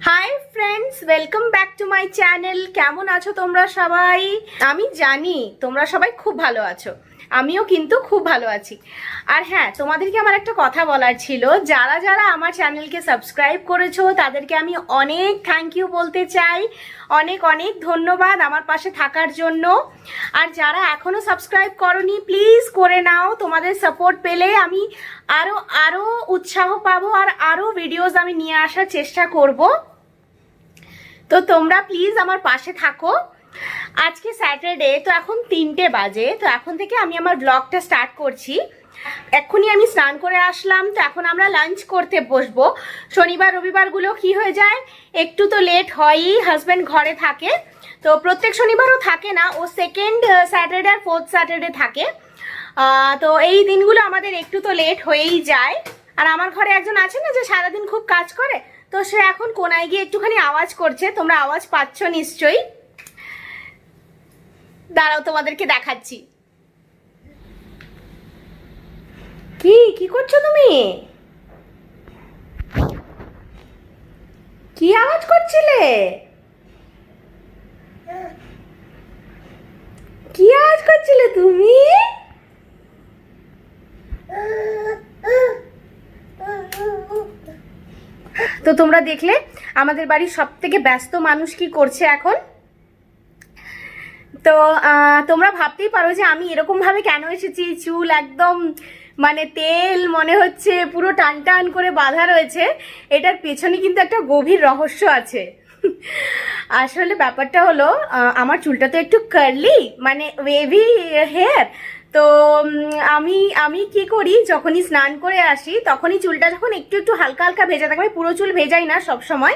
Hi friends, welcome back to my channel. কেমন আছো তোমরা সবাই? আমি জানি তোমরা সবাই খুব ভালো আছো, আমিও কিন্তু খুব ভালো আছি। আর হ্যাঁ, তোমাদেরকে আমার একটা কথা বলার ছিল। যারা যারা আমার চ্যানেলকে সাবস্ক্রাইব করেছো তাদেরকে আমি অনেক থ্যাংক ইউ বলতে চাই। অনেক অনেক ধন্যবাদ আমার পাশে থাকার জন্য। আর যারা এখনো সাবস্ক্রাইব করোনি, প্লিজ করে নাও। তোমাদের সাপোর্ট পেলে আমি আরো আরো উৎসাহ পাবো আর আরো ভিডিওস আমি নিয়ে আসার চেষ্টা করব। তো তোমরা প্লিজ আমার পাশে থাকো। আজকে স্যাটারডে, তো এখন 3টে বাজে। তো এখন থেকে আমি আমার ব্লগটা স্টার্ট করছি। এক্ষুনি আমি স্নান করে আসলাম, তো এখন আমরা লাঞ্চ করতে বসবো। শনিবার রবিবারগুলো কি হয়ে যায়, একটু তো লেট হয়ই। হাজব্যান্ড ঘরে থাকে, তো প্রত্যেক শনিবারও থাকে না, ও সেকেন্ড স্যাটারডে আর ফোর্থ স্যাটারডে থাকে। তো এই দিনগুলো আমাদের একটু তো লেট হয়েই যায়। আর আমার ঘরে একজন আছে না, যে সারাদিন খুব কাজ করে, তো সে এখন কোনায় গিয়ে একটুখানি আওয়াজ করছে। তোমরা আওয়াজ পাচ্ছ নিশ্চয়ই। দাঁড়াও, তোমাদেরকে দেখাচ্ছি। কি কি করছো তুমি? কি আওয়াজ করছিলে? কি আওয়াজ করছিলে তুমি? তো তোমরা দেখলে আমাদের বাড়ির সব থেকে ব্যস্ত মানুষ কি করছে এখন। তো তোমরা ভাবতেই পারো যে আমি এরকম ভাবে কেন এসেছি। চুল একদম মানে তেল মনে হচ্ছে, পুরো টান টান করে বাঁধা রয়েছে। এটার পেছনে কিন্তু একটা গভীর রহস্য আছে। আসলে ব্যাপারটা হলো, আমার চুলটা তো একটু কার্লি, মানে ওয়েভি হেয়ার। তো আমি আমি কি করি, যখনই স্নান করে আসি তখনই চুলটা যখন একটু একটু হালকা হালকা ভেজা থাকে, আমি পুরো চুল ভেজাই না সব সময়,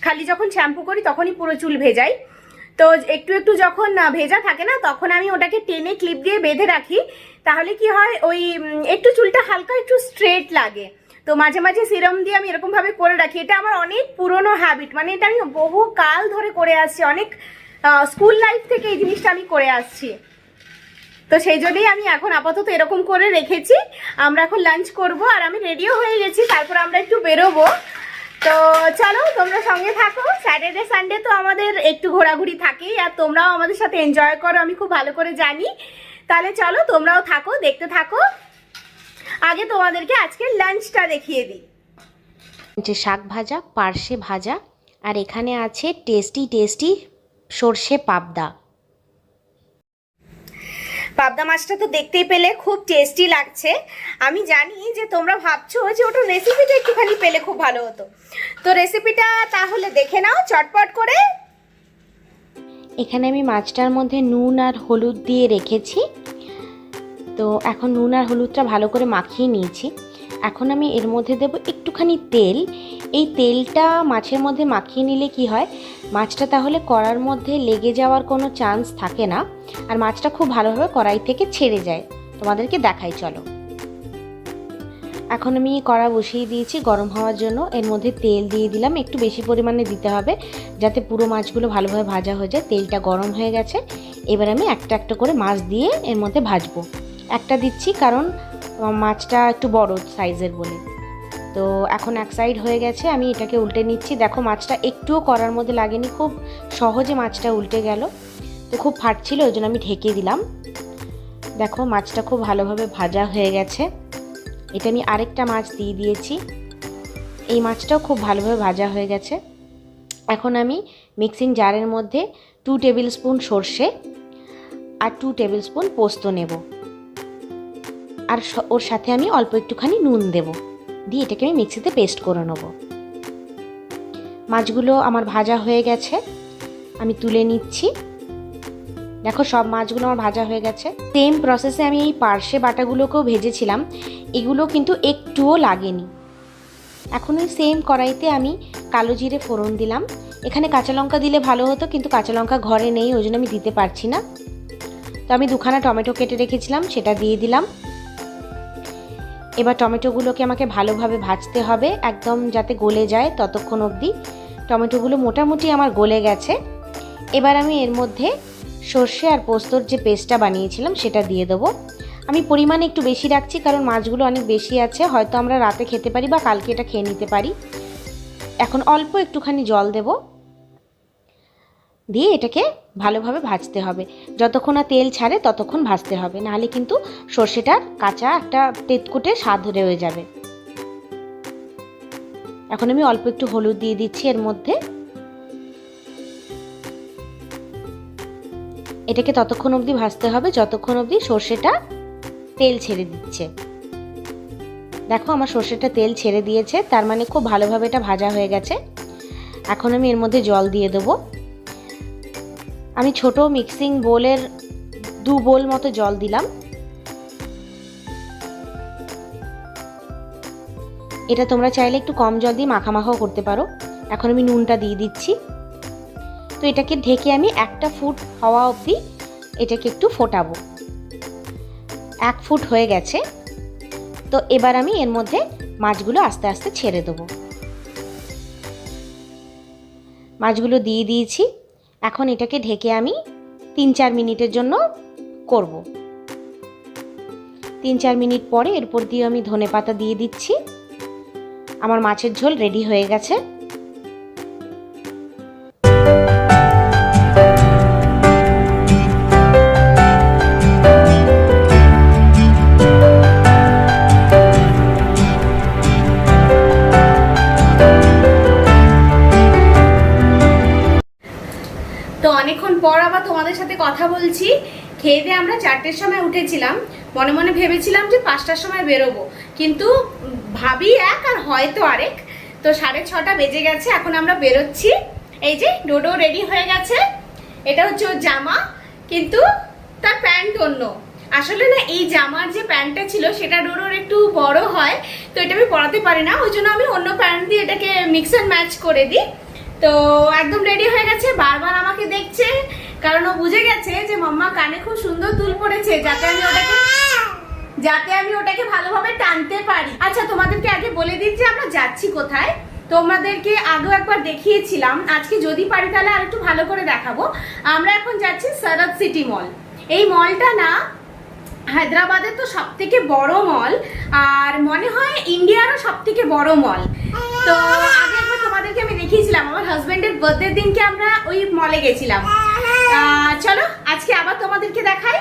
খালি যখন শ্যাম্পু করি তখনই পুরো চুল ভেজাই। তো একটু একটু যখন ভেজা থাকে না, তখন আমি ওটাকে টেনে ক্লিপ দিয়ে বেঁধে রাখি। তাহলে কি হয়, ওই একটু চুলটা হালকা একটু স্ট্রেট লাগে। তো মাঝে মাঝে সিরাম দিয়ে আমি এরকম ভাবে করে রাখি। এটা আমার অনেক পুরনো হ্যাবিট, মানে এটা আমি বহু কাল ধরে করে আসছি, অনেক স্কুল লাইফ থেকে এই জিনিসটা আমি করে আসছি। তো সেই জন্যই আমি এখন আপাতত এরকম করে রেখেছি। আমরা এখন লাঞ্চ করব, আর আমি রেডিও হয়ে গেছি, তারপর আমরা একটু বেরোবো। তো চলো তোমরা সঙ্গে থাকো। স্যাটারডে সানডে তো আমাদের একটু ঘোরাঘুরি থাকেই, আর তোমরাও আমাদের সাথে এনজয় করো, আমি খুব ভালো করে জানি। তাহলে চলো তোমরাও থাকো, দেখতে থাকো। আগে তোমাদেরকে আজকে লাঞ্চটা দেখিয়ে দিই। যে শাক ভাজা, পার্শে ভাজা, আর এখানে আছে টেস্টি টেস্টি সর্ষে পাবদা। পাবদা মাছটা তো দেখতেই পেলে খুব টেস্টি লাগছে। আমি জানি যে তোমরা ভাবছো যে ওটা রেসিপিটা একটুখানি পেলে খুব ভালো হতো। তো রেসিপিটা তাহলে দেখে নাও চটপট করে। এখানে আমি মাছটার মধ্যে নুন আর হলুদ দিয়ে রেখেছি। তো এখন নুন আর হলুদটা ভালো করে মাখিয়ে নিয়েছি। এখন আমি এর মধ্যে দেব একটুখানি তেল। এই তেলটা মাছের মধ্যে মাখিয়ে নিলে কি হয়, মাছটা তাহলে কড়ার মধ্যে লেগে যাওয়ার কোনো চান্স থাকে না, আর মাছটা খুব ভালোভাবে কড়াই থেকে ছেড়ে যায়। তোমাদেরকে দেখাই চলো। এখন আমি কড়া বসিয়ে দিয়েছি গরম হওয়ার জন্য। এর মধ্যে তেল দিয়ে দিলাম, একটু বেশি পরিমাণে দিতে হবে যাতে পুরো মাছগুলো ভালোভাবে ভাজা হয়ে যায়। তেলটা গরম হয়ে গেছে, এবার আমি একটা একটা করে মাছ দিয়ে এর মধ্যে ভাজবো। একটা দিচ্ছি কারণ মাছটা একটু বড় সাইজের বলে। তো এখন এক সাইড হয়ে গেছে, আমি এটাকে উল্টে নিচ্ছি। দেখো মাছটা একটুও কড়ার মধ্যে লাগেনি, খুব সহজে মাছটা উল্টে গেল। তো খুব ফাটছিল, ওই জন্য আমি ঢেকে দিলাম। দেখো মাছটা খুব ভালোভাবে ভাজা হয়ে গেছে। এটা আমি আরেকটা মাছ দিয়ে দিয়েছি, এই মাছটাও খুব ভালোভাবে ভাজা হয়ে গেছে। এখন আমি মিক্সিং জারের মধ্যে 2 টেবিল স্পুন সর্ষে আর 2 টেবিল স্পুন পোস্ত নেব, আর ওর সাথে আমি অল্প একটুখানি নুন দেব, দিয়ে এটাকে আমি মিক্সিতে পেস্ট করে নেব। মাছগুলো আমার ভাজা হয়ে গেছে, আমি তুলে নিচ্ছি। দেখো সব মাছগুলো আমার ভাজা হয়ে গেছে। সেম প্রসেসে আমি এই পার্শে বাটাগুলোকেও ভেজেছিলাম, এগুলো কিন্তু একটুও লাগেনি। এখন ওই সেম কড়াইতে আমি কালো জিরে ফোড়ন দিলাম। এখানে কাঁচা লঙ্কা দিলে ভালো হতো, কিন্তু কাঁচা লঙ্কা ঘরে নেই, ওই জন্য আমি দিতে পারছি না। তো আমি 2খানা টমেটো কেটে রেখেছিলাম, সেটা দিয়ে দিলাম। এবার টমেটোগুলোকে আমাকে ভালোভাবে ভাজতে হবে, একদম যাতে গলে যায় ততক্ষণ অবধি। টমেটোগুলো মোটামুটি আমার গলে গেছে। এবার আমি এর মধ্যে সর্ষে আর পোস্তর যে পেস্টটা বানিয়েছিলাম সেটা দিয়ে দেবো। আমি পরিমাণে একটু বেশি রাখছি কারণ মাছগুলো অনেক বেশি আছে, হয়তো আমরা রাতে খেতে পারি বা কালকে এটা খেয়ে নিতে পারি। এখন অল্প একটুখানি জল দেব, দিয়ে এটাকে ভালোভাবে ভাজতে হবে। যতক্ষণ না তেল ছাড়ে ততক্ষণ ভাজতে হবে, নাহলে কিন্তু সর্ষেটার কাঁচা একটা তেতকুটে স্বাদ রয়ে যাবে। এখন আমি অল্প একটু হলুদ দিয়ে দিচ্ছি এর মধ্যে। এটাকে ততক্ষণ অবধি ভাজতে হবে যতক্ষণ অবধি সর্ষেটা তেল ছেড়ে দিচ্ছে। দেখো আমার সর্ষেটা তেল ছেড়ে দিয়েছে, তার মানে খুব ভালোভাবে এটা ভাজা হয়ে গেছে। এখন আমি এর মধ্যে জল দিয়ে দেবো। আমি ছোট মিক্সিং বোলের 2 বোল মতো জল দিলাম। এটা তোমরা চাইলে একটু কম জল দিয়ে মাখামাখাও করতে পারো। এখন আমি নুনটা দিয়ে দিচ্ছি। তো এটাকে ঢেকে আমি 1টা ফুট হওয়া অবধি এটাকে একটু ফোটাবো। 1 ফুট হয়ে গেছে। তো এবার আমি এর মধ্যে মাছগুলো আস্তে আস্তে ছেড়ে দেবো। মাছগুলো দিয়ে দিয়েছি। এখন এটাকে ঢেকে আমি 3-4 মিনিটের জন্য করব। 3-4 মিনিট পরে এরপর দিয়ে আমি ধনেপাতা দিয়ে দিচ্ছি। আমার মাছের ঝোল রেডি হয়ে গেছে। তো অনেকক্ষণ পর আবার তোমাদের সাথে কথা বলছি। খেয়ে দিয়ে আমরা 4টের সময় উঠেছিলাম, মনে মনে ভেবেছিলাম যে 5টার সময় বেরোবো, কিন্তু ভাবি এক আর হয়তো আরেক। তো 6:30 বেজে গেছে, এখন আমরা বেরোচ্ছি। এই যে ডোডো রেডি হয়ে গেছে, এটা হচ্ছে ওর জামা, কিন্তু তার প্যান্ট অন্য। আসলে না, এই জামার যে প্যান্টটা ছিল সেটা ডোডোর একটু বড় হয়, তো এটা আমি পরাতে পারি না, ওই জন্য আমি অন্য প্যান্ট দিয়ে এটাকে মিক্স অ্যান্ড ম্যাচ করে দিই। তো একদম রেডি হয়ে গেছে, বারবার আমাকে দেখছে, কারণ ও বুঝে গেছে যে মাম্মা কানে খুব সুন্দর দুল পড়েছে, যাতে আমি ওটাকে ভালোভাবে টানতে পারি। আচ্ছা, তোমাদেরকে আগে বলে দিই যে আমরা যাচ্ছি কোথায়। তোমাদেরকে আগেও একবার দেখিয়েছিলাম, আজকে যদি পারি তাহলে আর একটু ভালো করে দেখাবো। আমরা এখন যাচ্ছি সারাত সিটি মল। এই মলটা না হায়দ্রাবাদের তো সব থেকে বড় মল, আর মনে হয় ইন্ডিয়ারও সব থেকে বড় মল। তো আগে একবার তোমাদেরকে আমি দেখিয়েছিলাম, আমার হাজবেন্ডের বার্থডের দিনকে আমরা ওই মলে গেছিলাম। চলো আজকে আবার তোমাদেরকে দেখাই।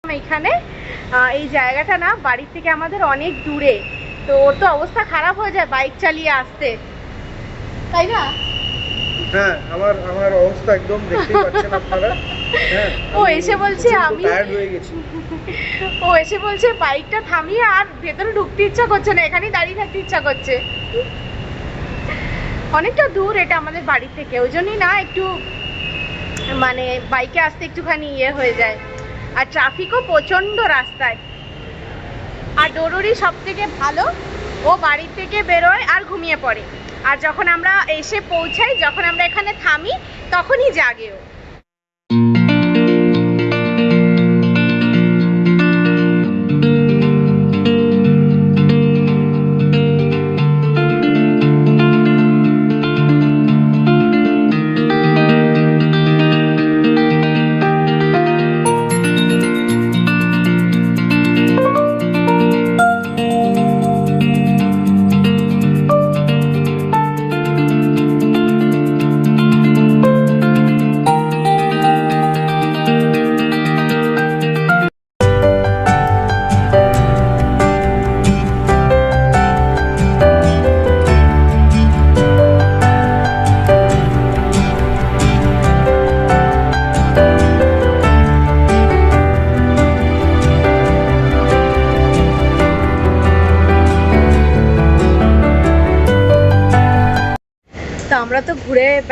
এখানে এই জায়গাটা না বাড়ি থেকে আমাদের অনেক দূরে, তো ওর তো অবস্থা খারাপ হয়ে যায় বাইক চালিয়ে আসতে, তাই না? হ্যাঁ, আমার অবস্থা একদম দেখতেই পাচ্ছেন আপনারা। হ্যাঁ, ও এসে বলছে আমি টায়ার্ড হয়ে গেছি। ও এসে বলছে বাইকটা থামিয়ে আর ভেতরে ঢুকতে ইচ্ছা করছে না, এখানেই দাঁড়িয়ে থাকতে ইচ্ছা করছে। অনেকটা দূর এটা আমাদের বাড়ি থেকে, ওই জন্যই না একটু মানে বাইকে আসতে একটুখানি ইয়ে হয়ে যায়, আর ট্রাফিকও প্রচন্ড রাস্তায়। আর ডোরোরই সব থেকে ভালো, ও বাড়ি থেকে বেরোয় আর ঘুমিয়ে পড়ে, আর যখন আমরা এসে পৌঁছাই, যখন আমরা এখানে থামি, তখনই জাগে ও।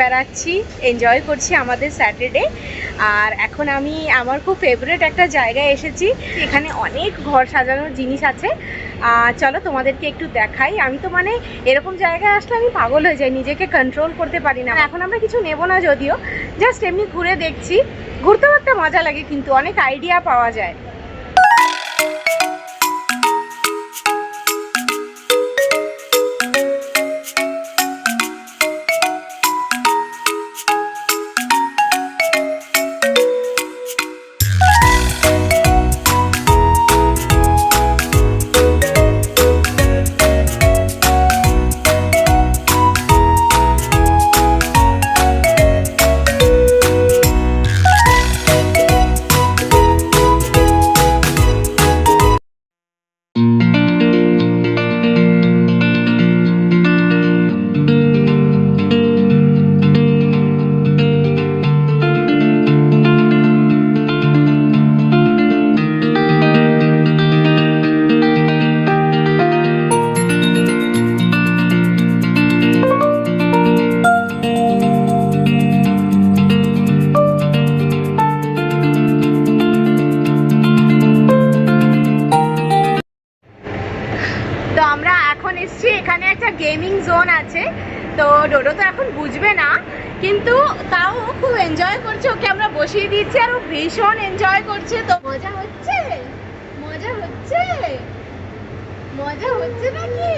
বেড়াচ্ছি, এনজয় করছি আমাদের স্যাটারডে। আর এখন আমি আমার খুব ফেভারিট একটা জায়গায় এসেছি, এখানে অনেক ঘর সাজানোর জিনিস আছে। চলো তোমাদেরকে একটু দেখাই। আমি তো মানে এরকম জায়গায় আসলে আমি পাগল হয়ে যাই, নিজেকে কন্ট্রোল করতে পারি না। এখন আমরা কিছু নেব না যদিও, জাস্ট এমনি ঘুরে দেখছি। ঘুরতেও একটা মজা লাগে, কিন্তু অনেক আইডিয়া পাওয়া যায়। তো আমরা এখন এসছি, এখানে একটা গেমিং জোন আছে। তো ডোডো তো এখন বুঝবে না, কিন্তু তাও ও খুব এনজয় করছে। ওকে আমরা বসিয়ে দিচ্ছি আর ও ভীষণ এনজয় করছে। তো মজা হচ্ছে, মজা হচ্ছে, মজা হচ্ছে নাকি?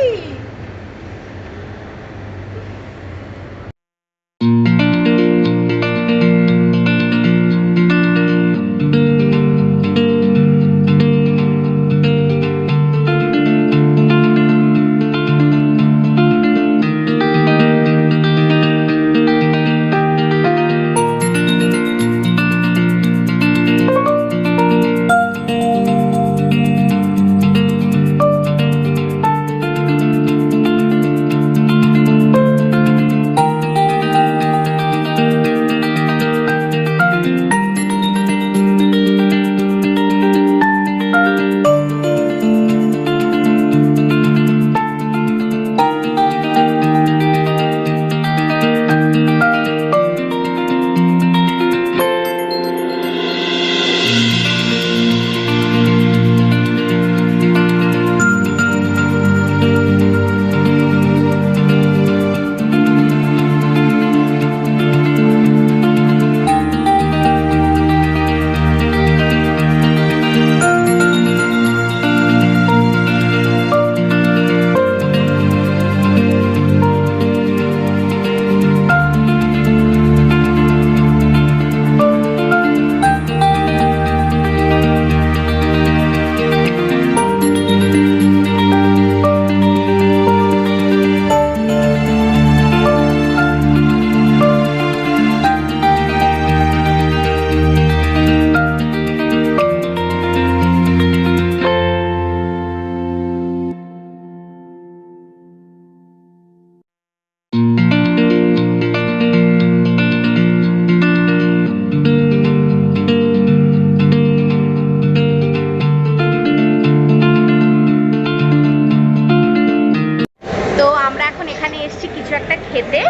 খেতে।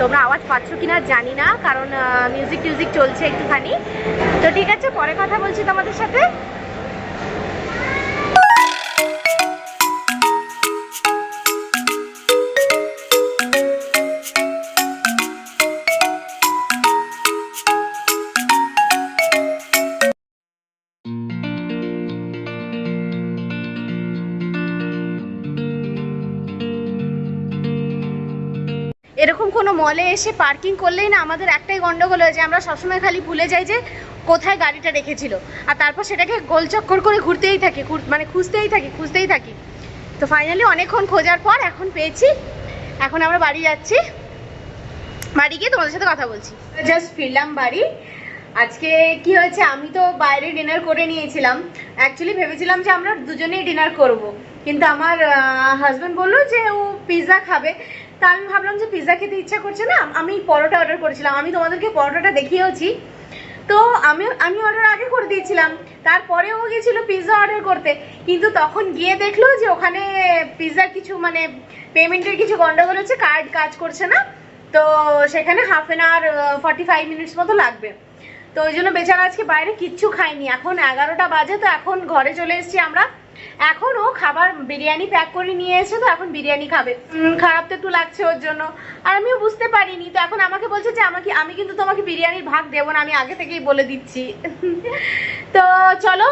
তোমরা আওয়াজ পাচ্ছ কিনা জানি না, কারণ মিউজিক টিউজিক চলছে একটুখানি। তো ঠিক আছে, পরে কথা বলছি তোমাদের সাথে। এরকম কোনো মলে এসে পার্কিং করলেই না আমাদের একটাই গন্ডগোল হয়ে যায়, আমরা সবসময় খালি ভুলে যাই যে কোথায় গাড়িটা রেখেছিল, আর তারপর সেটাকে গোল চক্কর করে ঘুরতেই থাকি, মানে খুঁজতেই থাকি। তো ফাইনালি অনেকক্ষণ খোঁজার পর এখন পেয়েছি। এখন আমরা বাড়ি যাচ্ছি, বাড়ি গিয়ে তোমাদের সাথে কথা বলছি। জাস্ট ফিরলাম বাড়ি। আজকে কি হয়েছে, আমি তো বাইরে ডিনার করে নিয়েছিলাম। অ্যাকচুয়ালি ভেবেছিলাম যে আমরা দুজনেই ডিনার করব, কিন্তু আমার হাজব্যান্ড বললো যে ও পিৎজা খাবে। তা আমি ভাবলাম যে পিৎজা খেতে ইচ্ছা করছে না, আমি পরোটা অর্ডার করেছিলাম। আমি তোমাদেরকে পরোটাটা দেখিয়েওছি। তো আমি অর্ডার আগে করে দিয়েছিলাম, তারপরে ও গেছিলো পিৎজা অর্ডার করতে, কিন্তু তখন গিয়ে দেখলো যে ওখানে পিৎজার কিছু মানে পেমেন্টের কিছু গন্ডগোল হচ্ছে, কার্ড কাজ করছে না। তো সেখানে 1/2 মিনিটস মতো লাগবে। তো ওই জন্য বেচারা আজকে বাইরে কিচ্ছু খাইনি। এখন 11টা বাজে, তো এখন ঘরে চলে এসেছি আমরা। এখনও খাবার বিরিয়ানি প্যাক করে নিয়ে এসে, তো এখন বিরিয়ানি খাবে। খারাপ তো একটু লাগছে ওর জন্য, আর আমিও বুঝতে পারিনি। তো এখন আমাকে বলছে যে আমি কিন্তু তোমাকে বিরিয়ানির ভাগ দেবো না, আমি আগে থেকেই বলে দিচ্ছি। তো চলো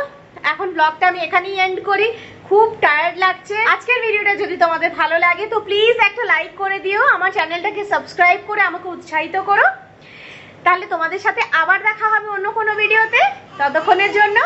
এখন ব্লগটা আমি এখানেই এন্ড করি, খুব টায়ার্ড লাগছে। আজকের ভিডিওটা যদি তোমাদের ভালো লাগে তো প্লিজ একটা লাইক করে দিও, আমার চ্যানেলটাকে সাবস্ক্রাইব করে আমাকে উৎসাহিত করো। তাহলে তোমাদের সাথে আবার দেখা হবে অন্য কোনো ভিডিওতে। ততক্ষণের জন্য